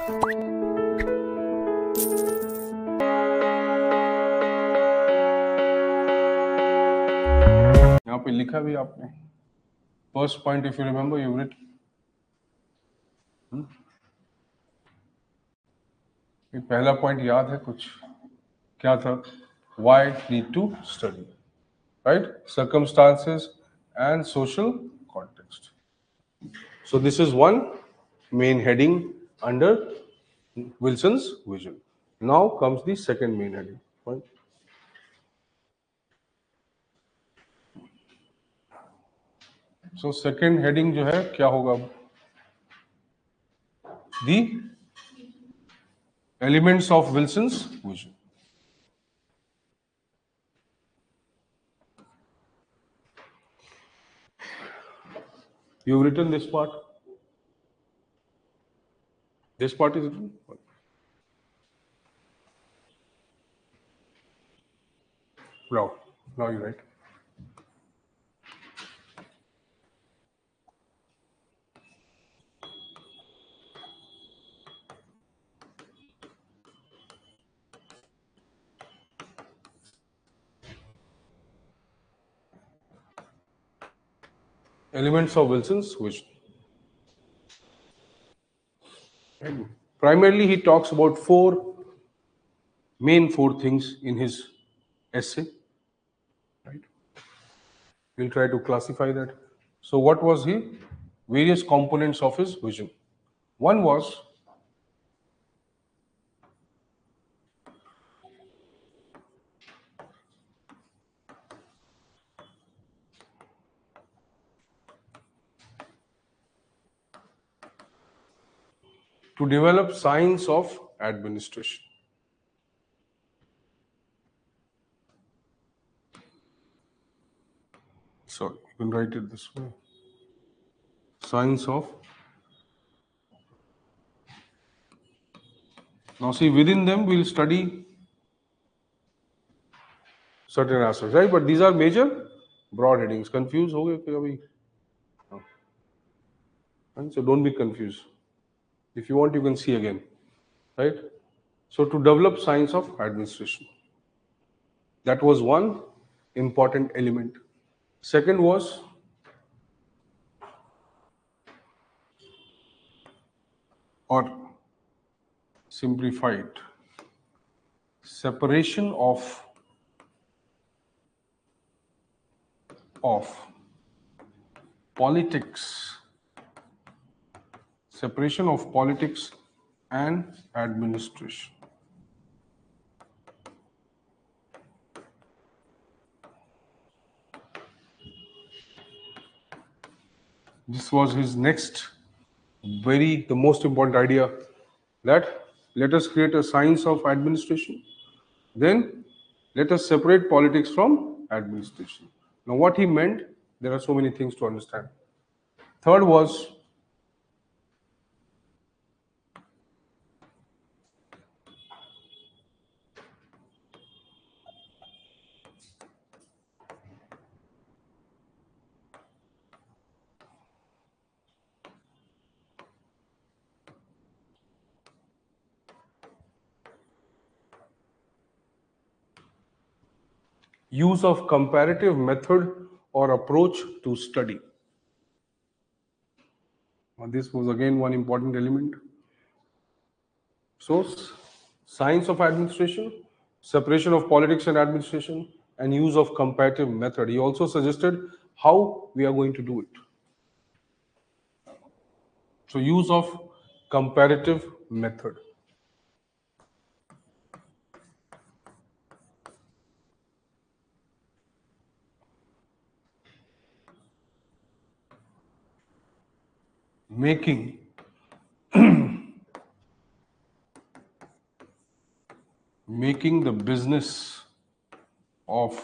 यहाँ पे लिखा भी आपने first point, if you remember you writ, ये पहला पॉइंट याद है कुछ? क्या था? Why need to study, right? Circumstances and social context. So this is one main heading under Wilson's vision. Now comes the second main heading. Right? So second heading जो है क्या होगा? The elements of Wilson's vision. You've written this part. This part is written. Now you write. Elements of Wilson's vision. And primarily, he talks about four things in his essay. Right? We'll try to classify that. So, what was he? Various components of his vision. One was to develop science of administration. Sorry, you can write it this way. Science of. Now see, within them we'll study certain aspects, right? But these are major broad headings. Confused हो गए क्या अभी? Right? So don't be confused. If you want, you can see again, right? So to develop science of administration. That was one important element. Second was or simplified separation of politics, separation of politics and administration. This was his next the most important idea, that let us create a science of administration, then let us separate politics from administration. Now what he meant, there are so many things to understand. Third was use of comparative method or approach to study. Now, this was again one important element. So, science of administration, separation of politics and administration, and use of comparative method. He also suggested how we are going to do it. So, use of comparative method. Making the business of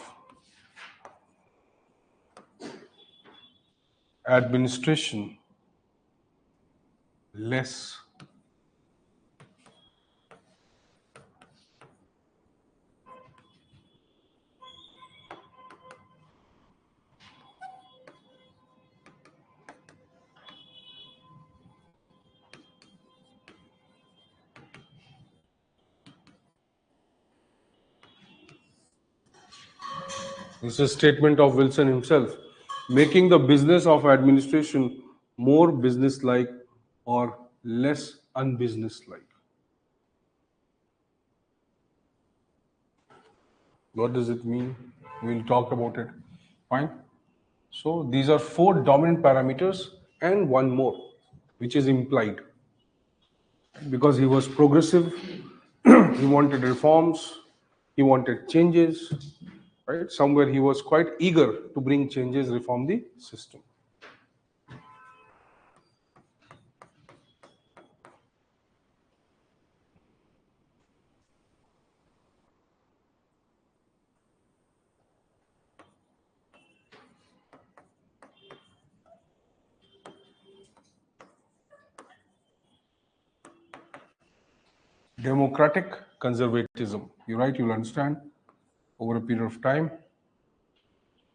administration less This is a statement of Wilson himself, making the business of administration more business-like or less unbusiness-like. What does it mean? We'll talk about it. Fine. So these are four dominant parameters and one more, which is implied. Because he was progressive, he wanted reforms, he wanted changes, right? Somewhere he was quite eager to bring changes, reform the system. Democratic conservatism. You're right, you'll understand over a period of time.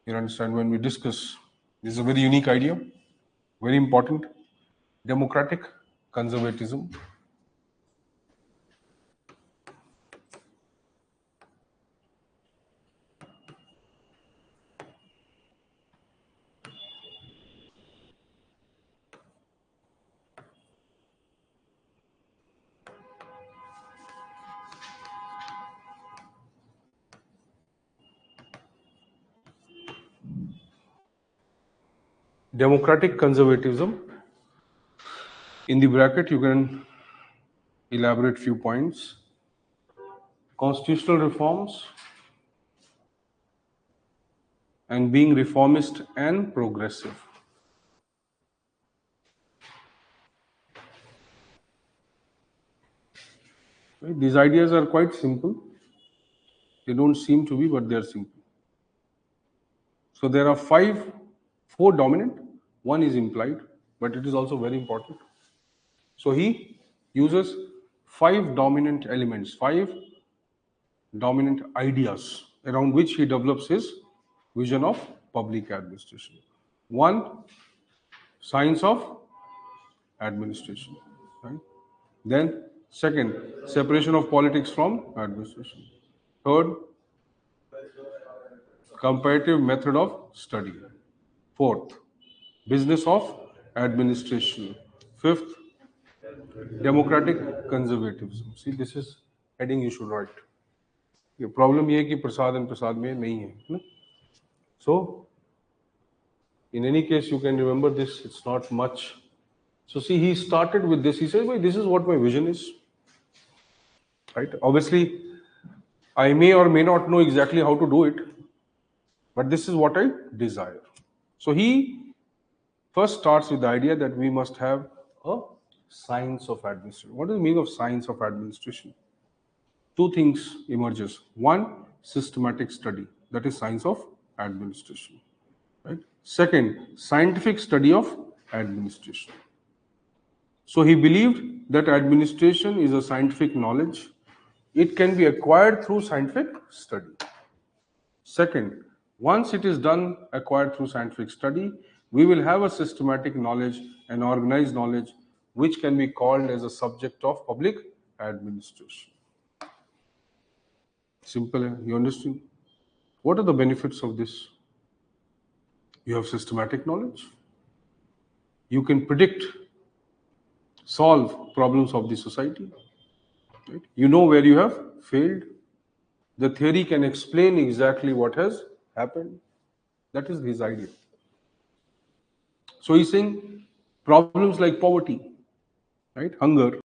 You'll understand when we discuss. This is a very unique idea, very important. Democratic conservatism. Democratic conservatism. In the bracket, you can elaborate few points. Constitutional reforms and being reformist and progressive. Right? These ideas are quite simple. They don't seem to be, but they are simple. So there are four dominant, one is implied, but it is also very important. So he uses five dominant elements, five dominant ideas around which he develops his vision of public administration. One, science of administration. Right? Then, second, separation of politics from administration. Third, comparative method of study. Fourth, business of administration. Fifth, democratic conservatism. See, this is heading you should write. ये problem ये है कि प्रसाद and प्रसाद में नहीं है. So, in any case, you can remember this. It's not much. So see, he started with this. He said, "Well, this is what my vision is." Right? Obviously, I may or may not know exactly how to do it, but this is what I desire. So he first starts with the idea that we must have a science of administration. What is the meaning of science of administration? Two things emerges. One, systematic study. That is science of administration. Right? Second, scientific study of administration. So he believed that administration is a scientific knowledge. It can be acquired through scientific study. Second, once it is done, acquired through scientific study, we will have a systematic knowledge, an organized knowledge, which can be called as a subject of public administration. Simple, you understand? What are the benefits of this? You have systematic knowledge. You can predict, solve problems of the society. Right? You know where you have failed. The theory can explain exactly what has happened. That is his idea. So he's saying problems like poverty, right, hunger,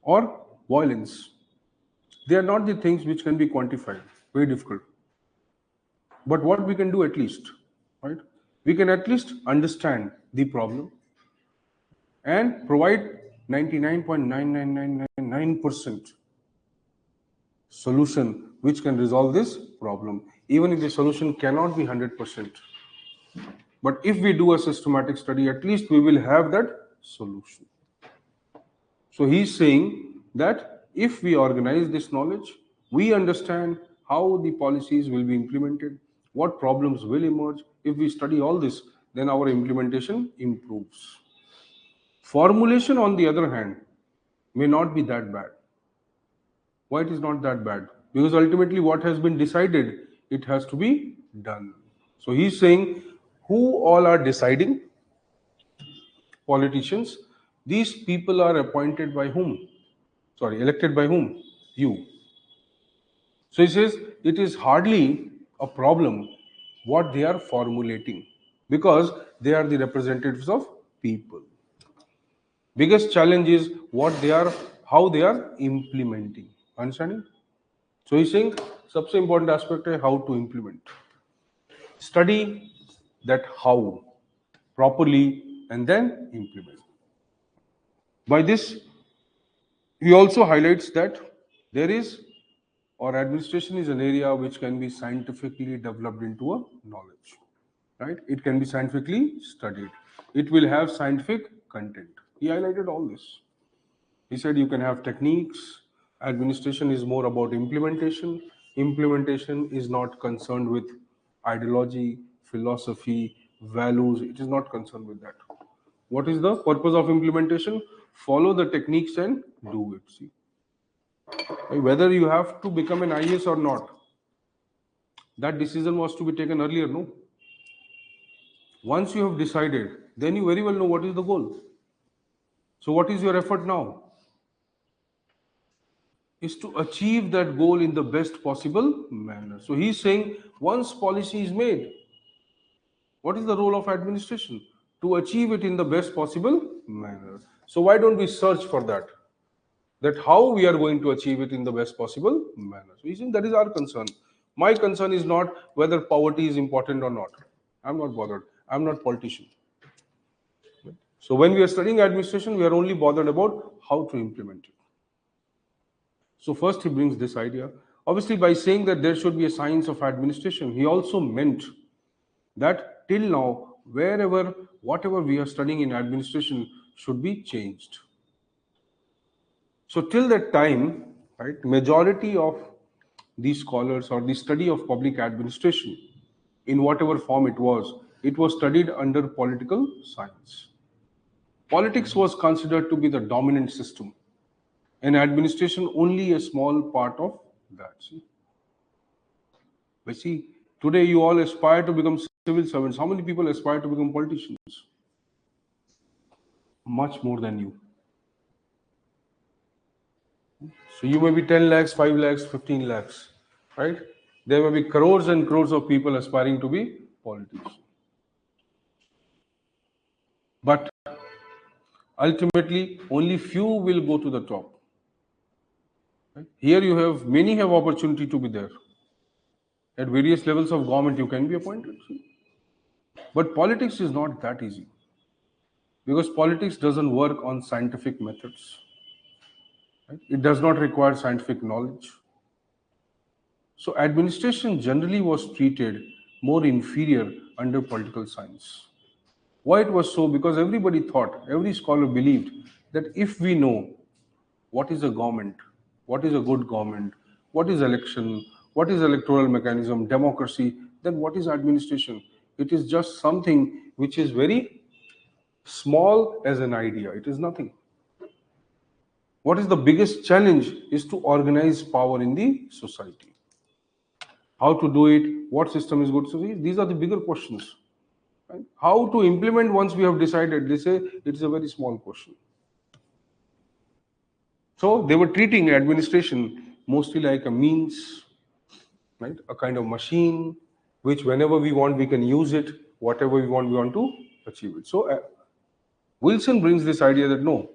or violence, they are not the things which can be quantified. Very difficult. But what we can do at least, right? We can at least understand the problem and provide 99.99999% solution which can resolve this problem, even if the solution cannot be 100%. But if we do a systematic study, at least we will have that solution. So he's saying that if we organize this knowledge, we understand how the policies will be implemented, what problems will emerge. If we study all this, then our implementation improves. Formulation, on the other hand, may not be that bad. Why it is not that bad? Because ultimately what has been decided, it has to be done. So he's saying who all are deciding? Politicians. These people are appointed by whom? Sorry, elected by whom? You. So he says it is hardly a problem what they are formulating because they are the representatives of people. Biggest challenge is what they are, how they are implementing. Understanding? So he's saying सबसे important aspect है how to implement. Study that how properly and then implement. By this, he also highlights that there is or administration is an area which can be scientifically developed into a knowledge, right? It can be scientifically studied. It will have scientific content. He highlighted all this. He said you can have techniques. Administration is more about implementation. Implementation is not concerned with ideology, philosophy, values. It is not concerned with that. What is the purpose of implementation? Follow the techniques and do it. See, whether you have to become an IAS or not, that decision was to be taken earlier. No. Once you have decided, then you very well know what is the goal. So, what is your effort now? Is to achieve that goal in the best possible manner. So he's saying once policy is made, what is the role of administration? To achieve it in the best possible manner. So why don't we search for that? That how we are going to achieve it in the best possible manner. So he's saying that is our concern. My concern is not whether poverty is important or not. I'm not bothered. I'm not politician. So when we are studying administration, we are only bothered about how to implement it. So first he brings this idea. Obviously, by saying that there should be a science of administration, he also meant that till now, wherever, whatever we are studying in administration should be changed. So till that time, right, majority of these scholars or the study of public administration, in whatever form it was studied under political science. Politics was considered to be the dominant system and administration only a small part of that. See? But see, today you all aspire to become civil servants. How many people aspire to become politicians? Much more than you. So you may be 10 lakhs, 5 lakhs, 15 lakhs, right? There may be crores and crores of people aspiring to be politicians. But ultimately, only few will go to the top. Right? Here you have, many have opportunity to be there. At various levels of government, you can be appointed. But politics is not that easy. Because politics doesn't work on scientific methods. Right? It does not require scientific knowledge. So administration generally was treated more inferior under political science. Why it was so? Because everybody thought, every scholar believed that if we know what is a government, what is a good government, what is election, what is electoral mechanism, democracy, then what is administration? It is just something which is very small as an idea. It is nothing. What is the biggest challenge is to organize power in the society. How to do it, what system is good. So these are the bigger questions. Right? How to implement once we have decided, they say it's a very small question. So they were treating administration mostly like a means, right? A kind of machine, which whenever we want, we can use it, whatever we want to achieve it. So Wilson brings this idea that no,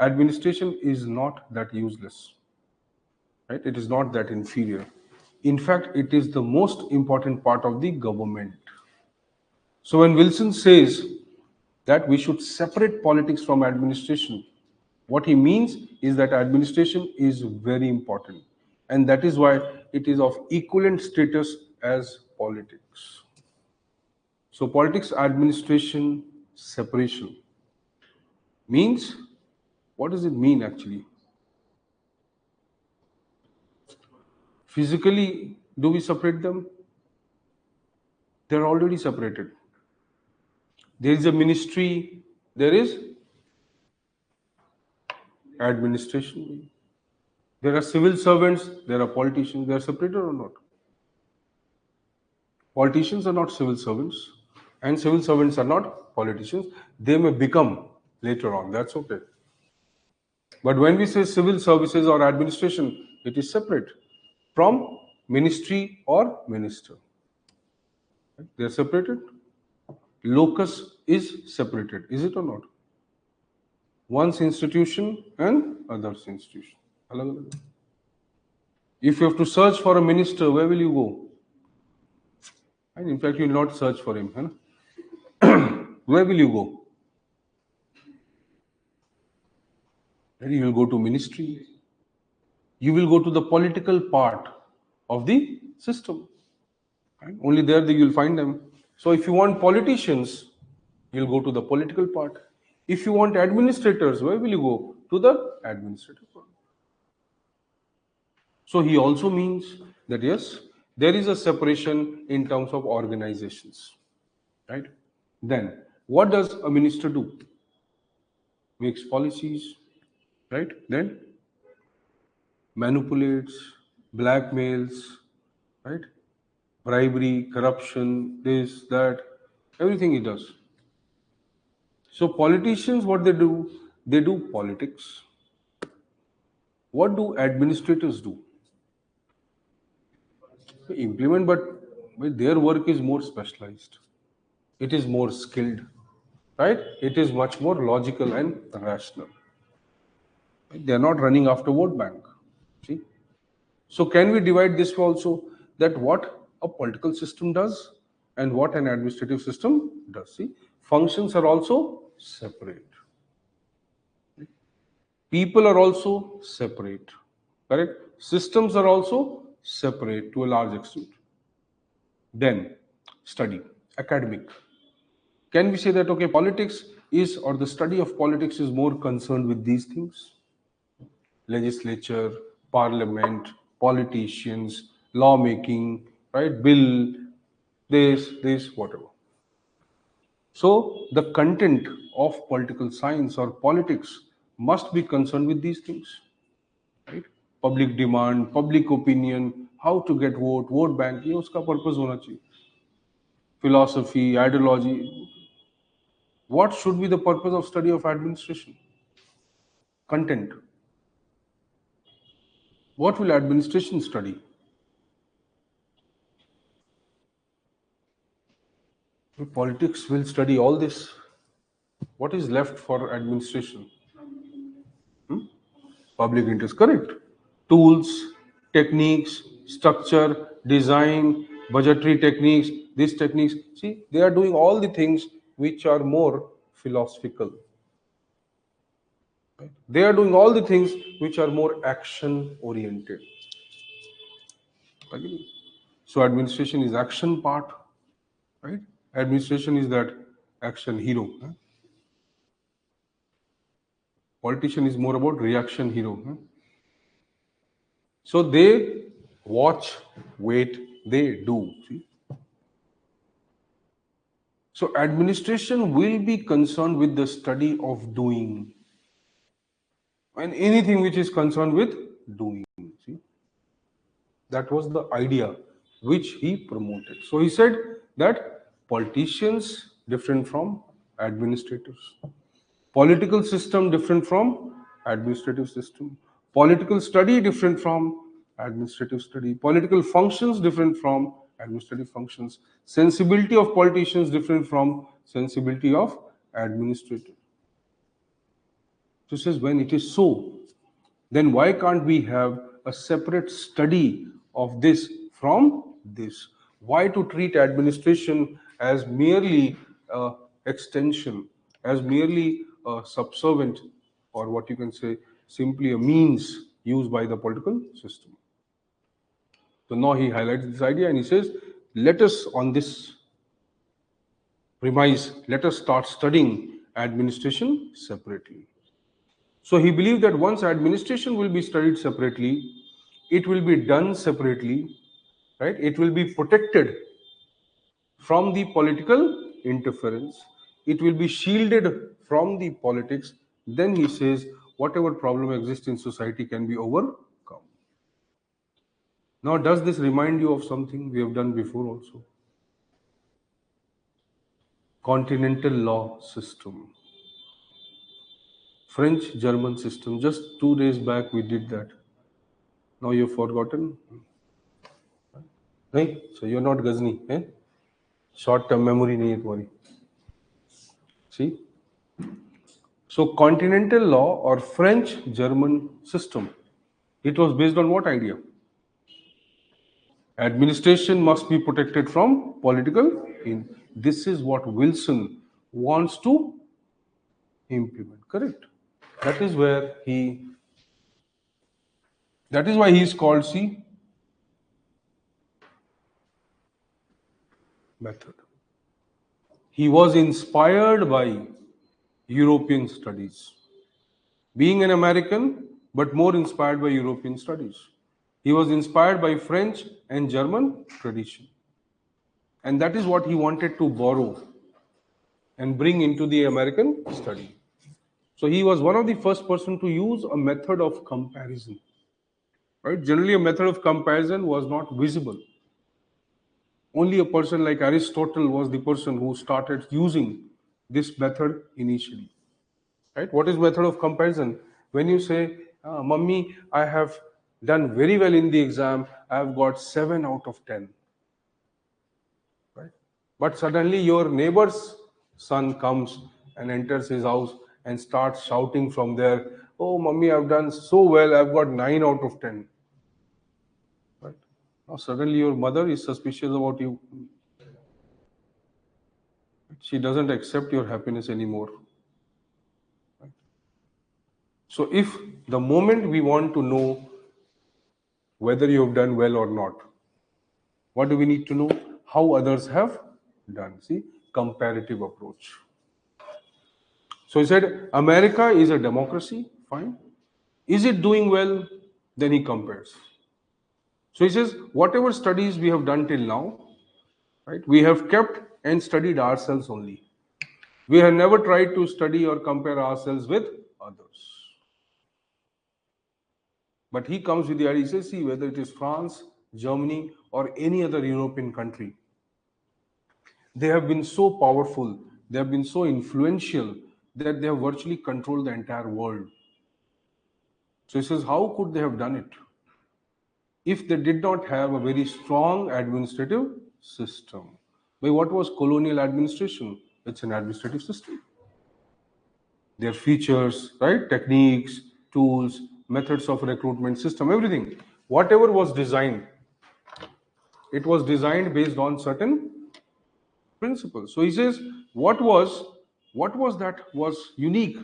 administration is not that useless, right? It is not that inferior. In fact, it is the most important part of the government. So when Wilson says that we should separate politics from administration, what he means is that administration is very important. And that is why it is of equivalent status as politics. So politics administration separation means, what does it mean actually? Physically, do we separate them? They're already separated. There is a ministry, there is administration. There are civil servants, there are politicians, they are separated or not? Politicians are not civil servants, and civil servants are not politicians. They may become later on. That's okay. But when we say civil services or administration, it is separate from ministry or minister. They are separated. Locus is separated, is it or not? One's institution and other's institution. Alag alag. If you have to search for a minister, where will you go? And in fact, you will not search for him. Hai na? Where will you go? You will go to ministry. You will go to the political part of the system. Right? Only there you will find them. So if you want politicians, you'll go to the political part. If you want administrators, where will you go? To the administrative part. So he also means that yes, there is a separation in terms of organizations. Right? Then what does a minister do? Makes policies, right? Then manipulates, blackmails, right? Bribery, corruption, this, that, everything he does. So politicians, what they do politics. What do administrators do? They implement, but their work is more specialized. It is more skilled, right? It is much more logical and rational. They are not running after vote bank. See? So can we divide this also, that what a political system does and what an administrative system does? See, functions are also separate. People are also separate. Correct? Systems are also separate to a large extent. Then study, academic. Can we say that okay, politics is, or the study of politics is more concerned with these things? Legislature, parliament, politicians, lawmaking, right? Bill, this, whatever. So the content of political science or politics must be concerned with these things, right? Public demand, public opinion, how to get vote bank, ये उसका purpose होना चाहिए. Philosophy, ideology. What should be the purpose of study of administration? Content. What will administration study? Politics will study all this. What is left for administration? Public interest, correct. Tools, techniques, structure, design, budgetary techniques, these techniques. See, they are doing all the things which are more philosophical. Right? They are doing all the things which are more action oriented. So administration is action part, right? Administration is that action hero. Huh? Politician is more about reaction hero. Huh? So they watch, wait, they do. See? So administration will be concerned with the study of doing, and anything which is concerned with doing. See? That was the idea which he promoted. So he said that politicians different from administrators, political system different from administrative system, political study different from administrative study, political functions different from administrative functions, sensibility of politicians different from sensibility of administrators. So he says, when it is so, then why can't we have a separate study of this from this? Why to treat administration as merely extension, as merely a subservient, or what you can say, simply a means used by the political system? So now he highlights this idea and he says, let us, on this premise, let us start studying administration separately. So he believed that once administration will be studied separately, it will be done separately, right? It will be protected from the political interference. It will be shielded from the politics. Then he says, whatever problem exists in society can be overcome. Now, does this remind you of something we have done before also? continental law system. French-German system. Just 2 days back we did that. Now you've forgotten? नहीं? So you're not Ghazni, eh? Short-term memory नहीं है तुम्हारी. See? So continental law or French-German system. It was based on what idea? Administration must be protected from political. This is what Wilson wants to implement. Correct. That is where he. That is why he is called method. He was inspired by European studies. Being an American, but more inspired by European studies. He was inspired by French and German tradition. And that is what he wanted to borrow and bring into the American study. So he was one of the first person to use a method of comparison. Right? Generally, a method of comparison was not visible. Only a person like Aristotle was the person who started using this method initially. Right? What is method of comparison? When you say, Mummy, I have done very well in the exam, I have got 7 out of 10. Right? But suddenly your neighbor's son comes and enters his house and starts shouting from there, oh, Mummy, I've done so well, I've got 9 out of 10. Right? Now suddenly your mother is suspicious about you. She doesn't accept your happiness anymore. Right? So if the moment we want to know whether you have done well or not, what do we need to know? How others have done. See, comparative approach. So he said, America is a democracy, fine. Is it doing well? Then he compares. So he says, whatever studies we have done till now, right, we have kept and studied ourselves only. We have never tried to study or compare ourselves with others. But he comes with the idea, he says, see, whether it is France, Germany, or any other European country, they have been so powerful, they have been so influential that they have virtually controlled the entire world. So he says, how could they have done it if they did not have a very strong administrative system? But what was colonial administration? It's an administrative system. Their features, right? Techniques, tools, methods of recruitment system, everything. Whatever was designed, it was designed based on certain principles. So he says, what was that was unique,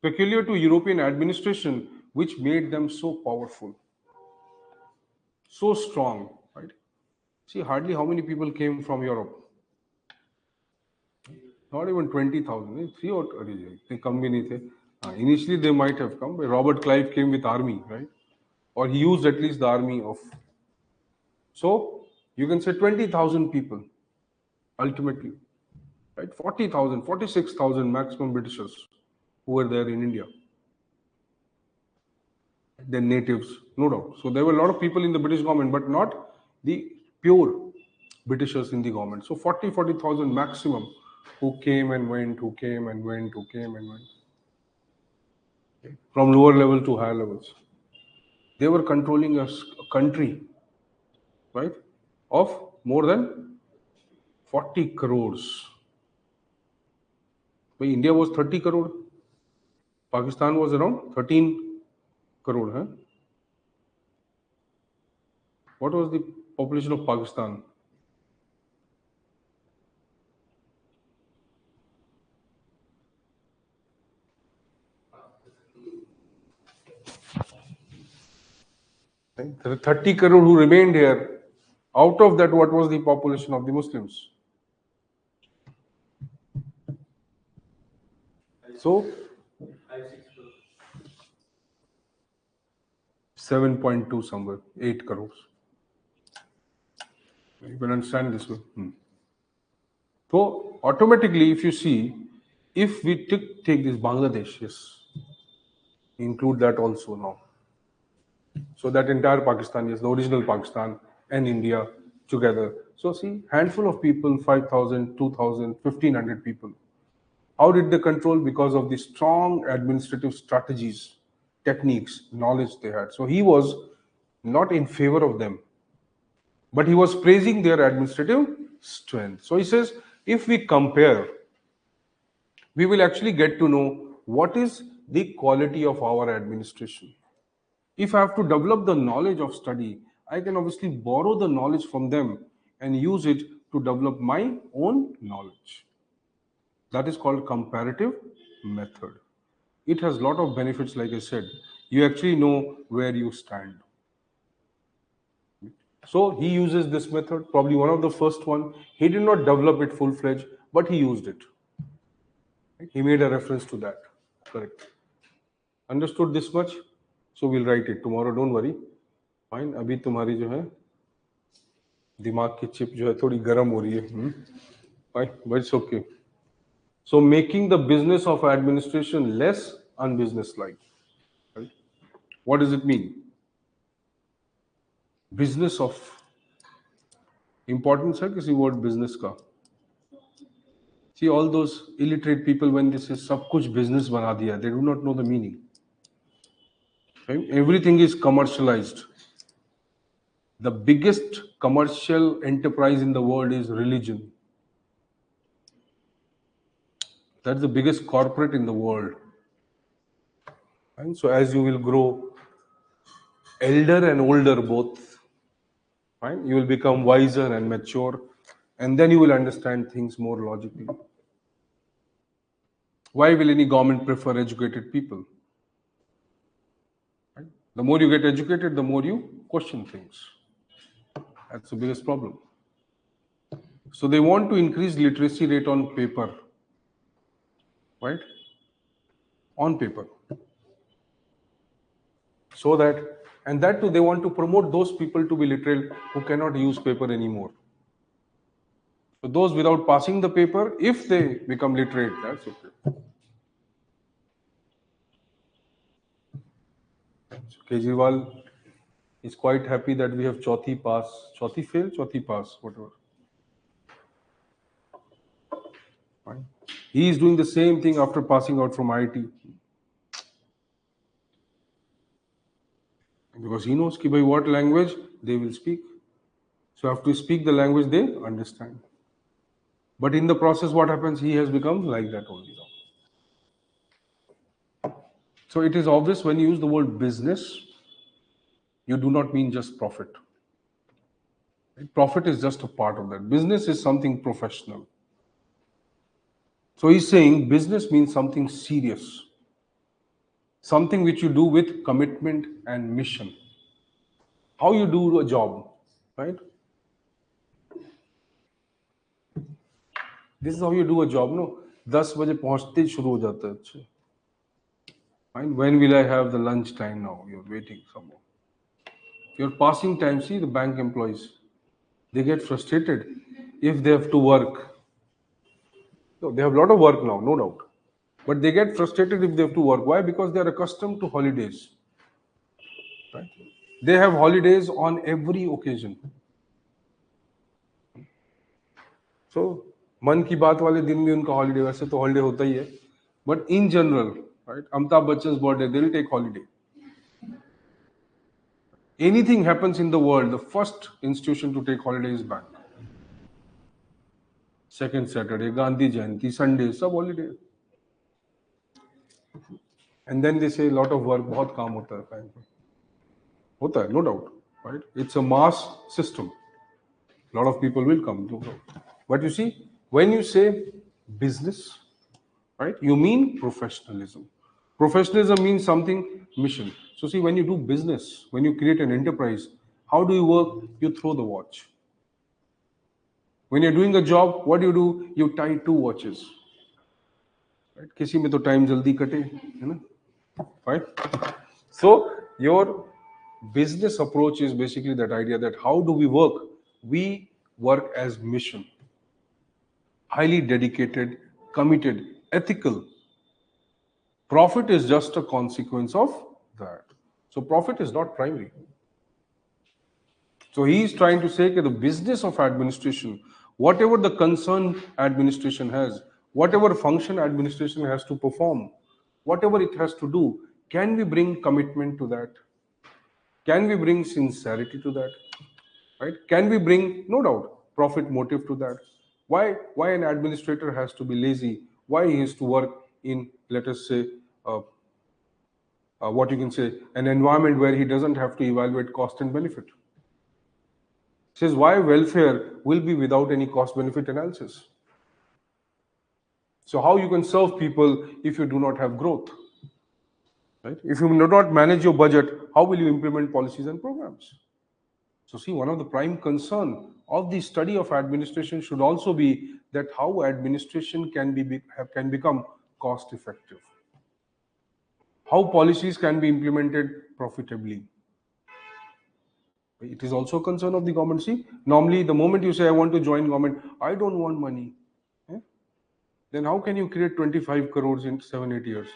peculiar to European administration, which made them so powerful, so strong, right? See, hardly how many people came from Europe? Not even 20,000. 3 or they come bhi nahi the. Initially, they might have come, but Robert Clive came with army, right? Or he used at least the army of. So you can say 20,000 people, ultimately, right? 40,000, 46,000 maximum Britishers who were there in India. They're natives, no doubt. So there were a lot of people in the British government, but not the pure Britishers in the government. So 40,000 maximum who came and went, who came and went, who came and went. Okay. From lower level to higher levels. They were controlling a country, right, of more than 40 crores. But India was 30 crore. Pakistan was around 13 crore. Huh? What was the population of Pakistan? There are 30 crore who remained here. Out of that, what was the population of the Muslims? So, 7.2 somewhere, 8 crores. You can understand this way. So, automatically, if you see, if we take this Bangladesh, yes, include that also now. So that entire Pakistan, yes, the original Pakistan and India together, So see, handful of people, 5,000, 2,000, 1,500 people. How did they control? Because of the strong administrative strategies, techniques, knowledge they had. So he was not in favor of them, but he was praising their administrative strength. So he says, if we compare, we will actually get to know what is the quality of our administration. If I have to develop the knowledge of study, I can obviously borrow the knowledge from them and use it to develop my own knowledge. That is called comparative method. It has a lot of benefits, like I said. You actually know where you stand. So he uses this method, probably one of the first one. He did not develop it full-fledged, but he used it. He made a reference to that. Correct. Understood this much? So we'll write it tomorrow, don't worry. Fine. अभी तुम्हारी जो है दिमाग की chip जो है थोड़ी गर्म हो रही है. Fine, but it's okay. So making the business of administration less unbusinesslike. Right? What does it mean? Business of importance है किसी word business का. See, all those illiterate people, when they say सब कुछ business बना दिया, they do not know the meaning. Okay? Everything is commercialized. The biggest commercial enterprise in the world is religion. That's the biggest corporate in the world. And so as you will grow elder and older both, fine, you will become wiser and mature, and then you will understand things more logically. Why will any government prefer educated people? Right? The more you get educated, the more you question things. That's the biggest problem. So they want to increase literacy rate on paper, right? On paper. So that, and that too, they want to promote those people to be literate who cannot use paper anymore. So those without passing the paper, if they become literate, that's okay. So Kejriwal is quite happy that we have Chauthi pass, Chauthi fail, Chauthi pass, whatever. Fine. He is doing the same thing after passing out from IIT. Because he knows कि भाई what language they will speak. So have to speak the language they understand. But in the process, what happens? He has become like that only now. So it is obvious when you use the word business, you do not mean just profit. Right? Profit is just a part of that. Business is something professional. So he's saying business means something serious, something which you do with commitment and mission. How you do a job, right? This is how you do a job, no? 10 बजे पहुंचते ही शुरू हो जाता है अच्छे. Fine. When will I have the lunch time now? You're waiting somewhere. Your passing time, see the bank employees, they get frustrated if they have to work. No, they have a lot of work now, no doubt. But they get frustrated if they have to work. Why? Because they are accustomed to holidays. Right? They have holidays on every occasion. So, मन की बात वाले दिन भी उनका holiday, वैसे तो holiday होता ही है. But in general, right? Amitabh Bachchan's birthday, they will take holiday. Anything happens in the world, the first institution to take holiday is bank. Second Saturday, Gandhi Jayanti, Sunday, sab holiday. And then they say a lot of work, बहुत काम होता है bank में. होता है, no doubt, right? It's a mass system. A lot of people will come, no doubt. But you see, when you say business, right, you mean professionalism. Professionalism means something mission. So see, when you do business, when you create an enterprise, how do you work? You throw the watch. When you're doing a job, what do? You tie 2 watches. Right? किसी में तो time जल्दी कटे, है ना? Right? So your business approach is basically that idea that how do we work? We work as mission. Highly dedicated, committed, ethical. Profit is just a consequence of that. So profit is not primary. So he is trying to say that the business of administration, whatever the concern administration has, whatever function administration has to perform, whatever it has to do, can we bring commitment to that? Can we bring sincerity to that? Right? Can we bring, no doubt, profit motive to that? Why an administrator has to be lazy? Why he has to work in, let us say, uh, what you can say, an environment where he doesn't have to evaluate cost and benefit? Says why welfare will be without any cost benefit analysis. So how you can serve people if you do not have growth? Right? If you do not manage your budget, how will you implement policies and programs? So see, one of the prime concern of the study of administration should also be that how administration can become cost effective, how policies can be implemented profitably. It is also a concern of the government. See, normally the moment you say I want to join government, I don't want money. Eh? Then how can you create 25 crores in 7-8 years?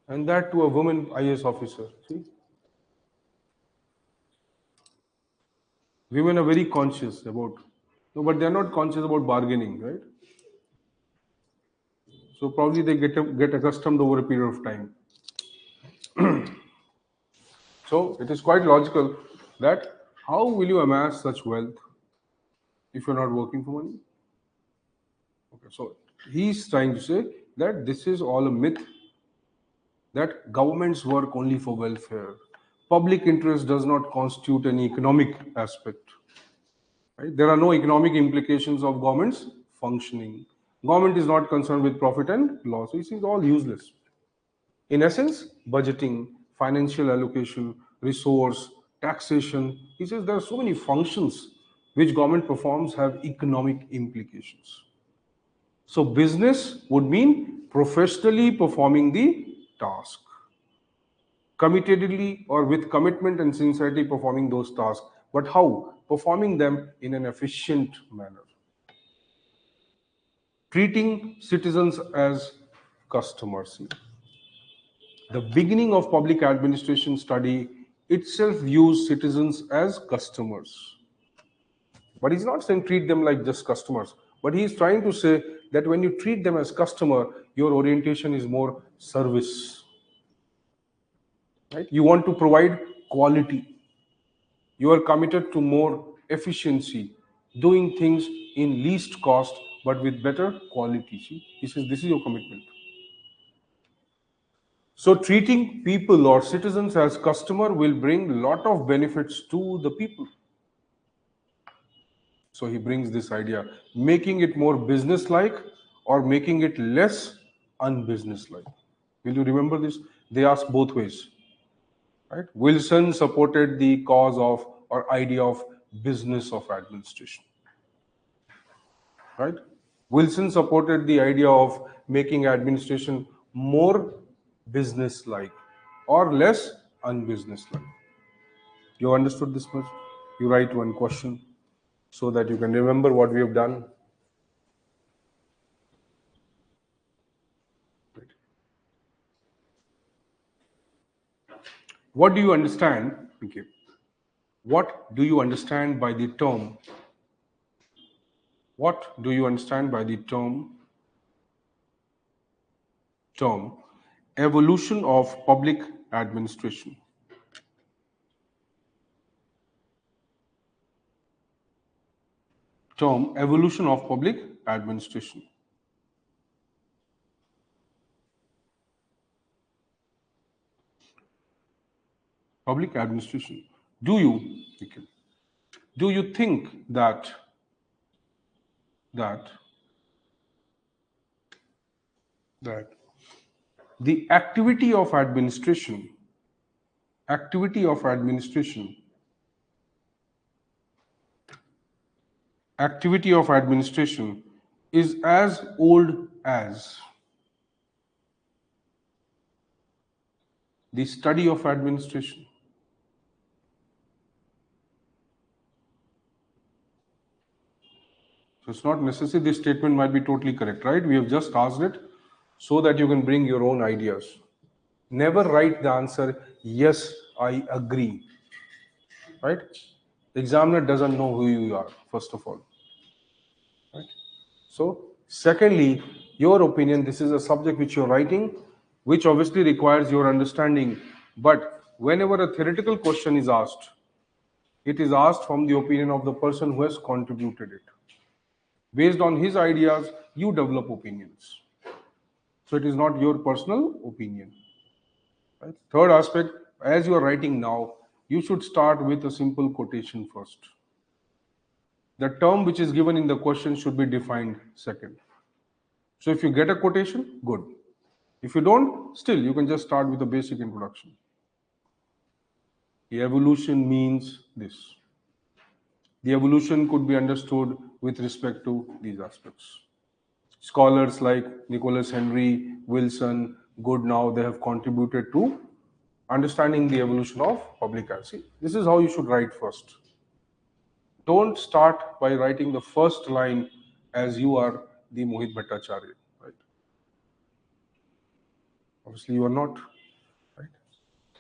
And that to a woman IAS officer. See, women are very conscious about, no, but they're not conscious about bargaining, right? So probably they get accustomed over a period of time. So it is quite logical that how will you amass such wealth if you're not working for money? Okay, so he's trying to say that this is all a myth, that governments work only for welfare. Public interest does not constitute any economic aspect. Right? There are no economic implications of government's functioning. Government is not concerned with profit and loss. This is all useless. In essence, budgeting, financial allocation, resource, taxation, he says there are so many functions which government performs have economic implications. So business would mean professionally performing the task, committedly or with commitment and sincerity performing those tasks. But how? Performing them in an efficient manner. Treating citizens as customers. The beginning of public administration study itself views citizens as customers. But he's not saying treat them like just customers, but he's trying to say that when you treat them as customer, your orientation is more service. Right? You want to provide quality. You are committed to more efficiency, doing things in least cost but with better quality. See? He says this is your commitment. So treating people or citizens as customer will bring a lot of benefits to the people. So he brings this idea, making it more business-like or making it less unbusiness-like. Will you remember this? They ask both ways. Right? Wilson supported the cause of or idea of business of administration. Right? Wilson supported the idea of making administration more business-like or less unbusiness-like. You understood this much? You write one question so that you can remember what we have done. What do you understand? Okay. What do you understand by the term? What do you understand by the term evolution of public administration? Term evolution of public administration. Public administration. Do you think that the activity of administration activity of administration is as old as the study of administration? So it's not necessary this statement might be totally correct, right? We have just asked it so that you can bring your own ideas. Never write the answer, yes, I agree. Right? Examiner doesn't know who you are, first of all. Right? So, secondly, your opinion, this is a subject which you're writing, which obviously requires your understanding. But whenever a theoretical question is asked, it is asked from the opinion of the person who has contributed it. Based on his ideas, you develop opinions. So it is not your personal opinion. Right? Third aspect, as you are writing now, you should start with a simple quotation first. The term which is given in the question should be defined second. So if you get a quotation, good. If you don't, still you can just start with a basic introduction. The evolution means this. The evolution could be understood with respect to these aspects. Scholars like Nicholas Henry, Wilson, Goodnow, they have contributed to understanding the evolution of public policy. This is how you should write first. Don't start by writing the first line as you are the Mohit Bhattacharya, right? Obviously, you are not, right?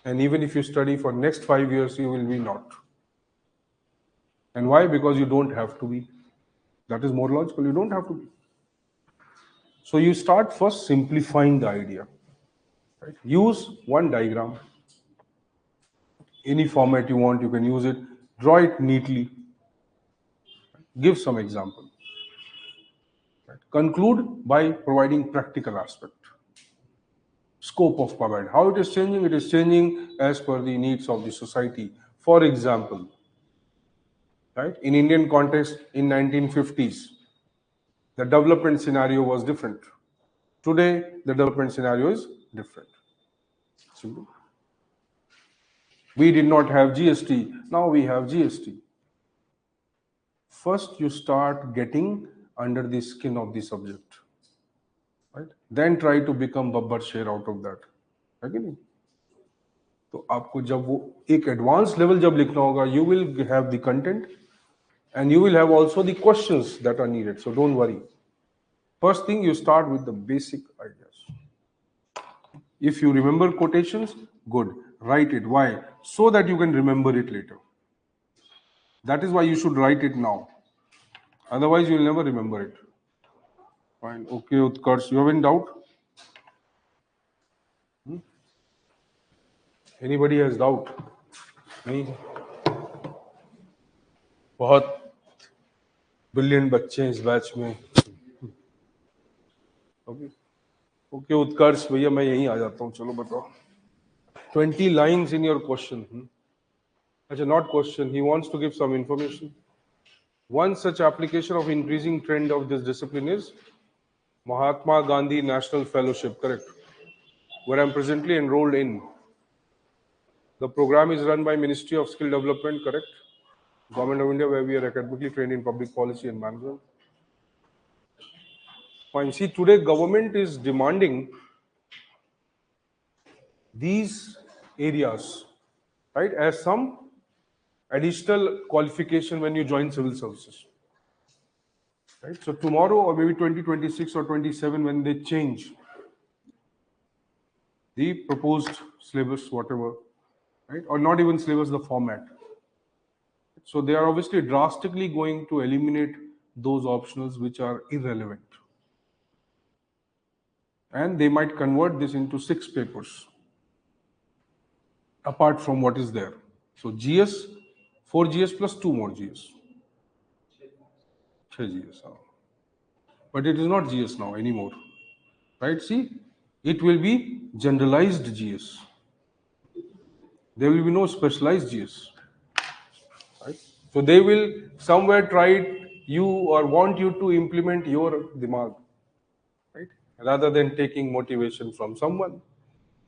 And even if you study for next 5 years, you will be not. And why? Because you don't have to be. That is more logical. You don't have to be. So you start first simplifying the idea. Right? Use one diagram. Any format you want, you can use it. Draw it neatly. Give some example. Right? Conclude by providing practical aspect. Scope of PubEd. How it is changing as per the needs of the society. For example, right, in Indian context in 1950s, the development scenario was different. Today, the development scenario is different. Simple. We did not have GST, now we have GST. First, you start getting under the skin of the subject. Right? Then try to become babbar share out of that. है कि नहीं? तो आपको जब वो एक advance level जब लिखना होगा, you will have the content and you will have also the questions that are needed. So don't worry. First thing, you start with the basic ideas. If you remember quotations, good. Write it. Why? So that you can remember it later. That is why you should write it now. Otherwise, you will never remember it. Fine. Okay, Utkarsh, you have any doubt? Anybody has doubt? नहीं. बहुत billion बच्चे हैं इस batch में. Okay उत्कर्ष भैया मैं यहीं आ जाता हूँ. चलो बताओ. 20 lines in your question. Actually, not question. He wants to give some information. One such application of increasing trend of this discipline is Mahatma Gandhi National Fellowship, correct? Where I'm presently enrolled in. The program is run by Ministry of Skill Development, correct? Government of India, where we are academically trained in public policy and management. Fine. See, today government is demanding these areas, right, as some additional qualification when you join civil services. Right? So tomorrow or maybe 2026 or 27 when they change the proposed syllabus, whatever, right, or not even syllabus, the format. So they are obviously drastically going to eliminate those optionals which are irrelevant. And they might convert this into 6 papers apart from what is there. So GS, 4 GS plus 2 more GS. 6 GS. But it is not GS now anymore. Right? See, it will be generalized GS. There will be no specialized GS. Right? So they will somewhere try you or want you to implement your dimag, right? Rather than taking motivation from someone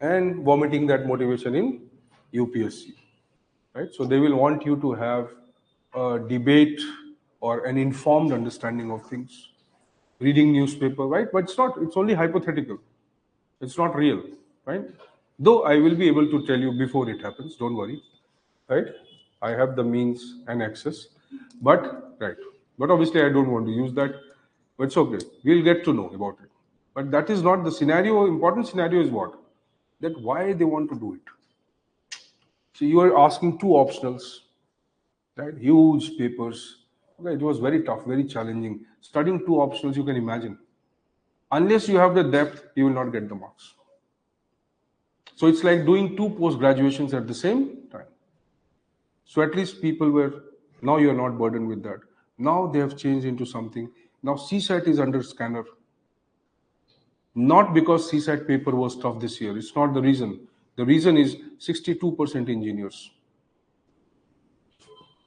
and vomiting that motivation in UPSC. Right? So they will want you to have a debate or an informed understanding of things, reading newspaper, right? But it's not, it's only hypothetical. It's not real, right? Though I will be able to tell you before it happens, don't worry, right? I have the means and access, but, right. But obviously I don't want to use that, but it's okay. We'll get to know about it. But that is not the scenario. Important scenario is what? That why they want to do it. So you are asking two optionals, right? Huge papers. Okay, it was very tough, very challenging. Studying two optionals, you can imagine. Unless you have the depth, you will not get the marks. So it's like doing two post graduations at the same time. So at least people were, now you are not burdened with that. Now they have changed into something. Now CSAT is under scanner. Not because CSAT paper was tough this year. It's not the reason. The reason is 62% engineers.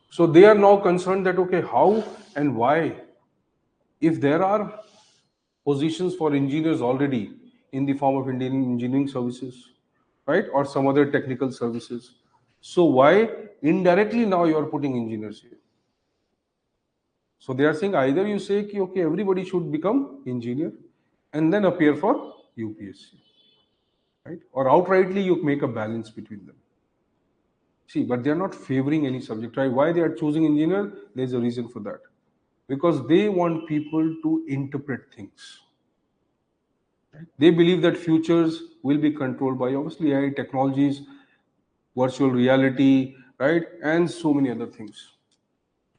So they are now concerned that, okay, how and why, if there are positions for engineers already in the form of Indian engineering services, right, or some other technical services, so why indirectly now you are putting engineers here? So they are saying either you say, okay, everybody should become engineer and then appear for UPSC, right, or outrightly you make a balance between them. See, but they are not favoring any subject, right? Why they are choosing engineer? There's a reason for that. Because they want people to interpret things. Right? They believe that futures will be controlled by obviously AI technologies, virtual reality, right? And so many other things.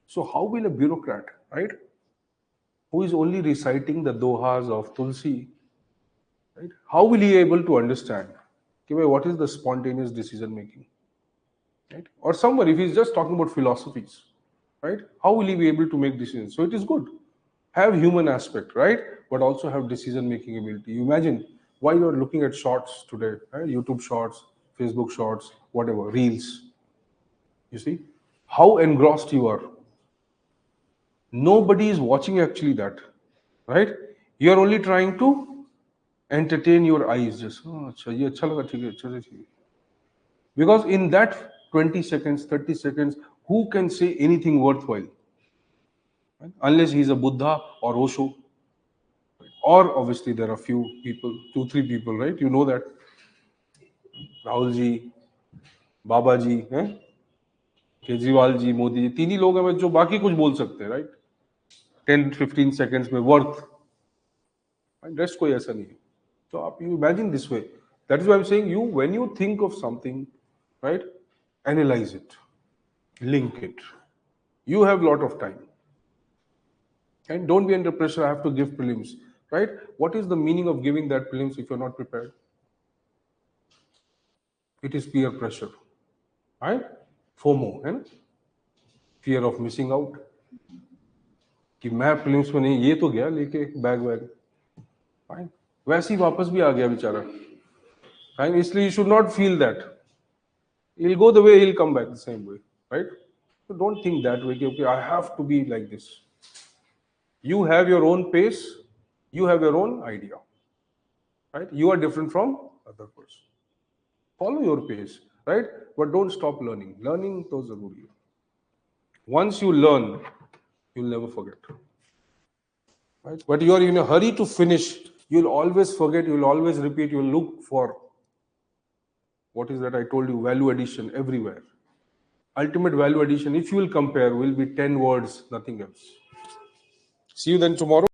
So how will a bureaucrat, right, who is only reciting the dohas of Tulsi, right? How will he be able to understand, okay, what is the spontaneous decision making? Right? Or someone, if he's just talking about philosophies, right? How will he be able to make decisions? So it is good. Have human aspect, right? But also have decision making ability. You imagine why you are looking at shorts today, right? YouTube shorts, Facebook shorts, whatever, reels. You see how engrossed you are. Nobody is watching actually that, right? You are only trying to entertain your eyes. Just, oh, अच्छा, ये अच्छा लगा, ठीक है, अच्छा से ठीक है. Because in that 20 seconds, 30 seconds, who can say anything worthwhile? Right? Unless he's a Buddha or Osho. Or obviously there are few people, two, three people, right? You know that. Rahul ji, Baba ji, Kejriwal ji, Modi ji, तीन ही लोग हैं जो बाकी कुछ बोल सकते हैं, right? 10-15 seconds में worth. Rest कोई ऐसा नहीं है. So you imagine this way. That is why I'm saying you, when you think of something, right, analyze it, link it. You have a lot of time. And don't be under pressure, I have to give prelims, right? What is the meaning of giving that prelims if you're not prepared? It is peer pressure, right? FOMO, है ना? Fear of missing out. कि मैं prelims में नहीं, ये तो गया लेके बैग, right? वैसे ही वापस भी आ गया बेचारा, right? इसलिए you should not feel that. He'll go the way, he'll come back the same way, right? So don't think that way, okay, I have to be like this. You have your own pace, you have your own idea, right? You are different from other person. Follow your pace, right? But don't stop learning. Learning to zaruri hai. Once you learn, you'll never forget. Right? But you are in a hurry to finish. You'll always forget. You'll always repeat. You'll look for what is that I told you, value addition everywhere. Ultimate value addition, if you will compare, will be 10 words, nothing else. See you then tomorrow.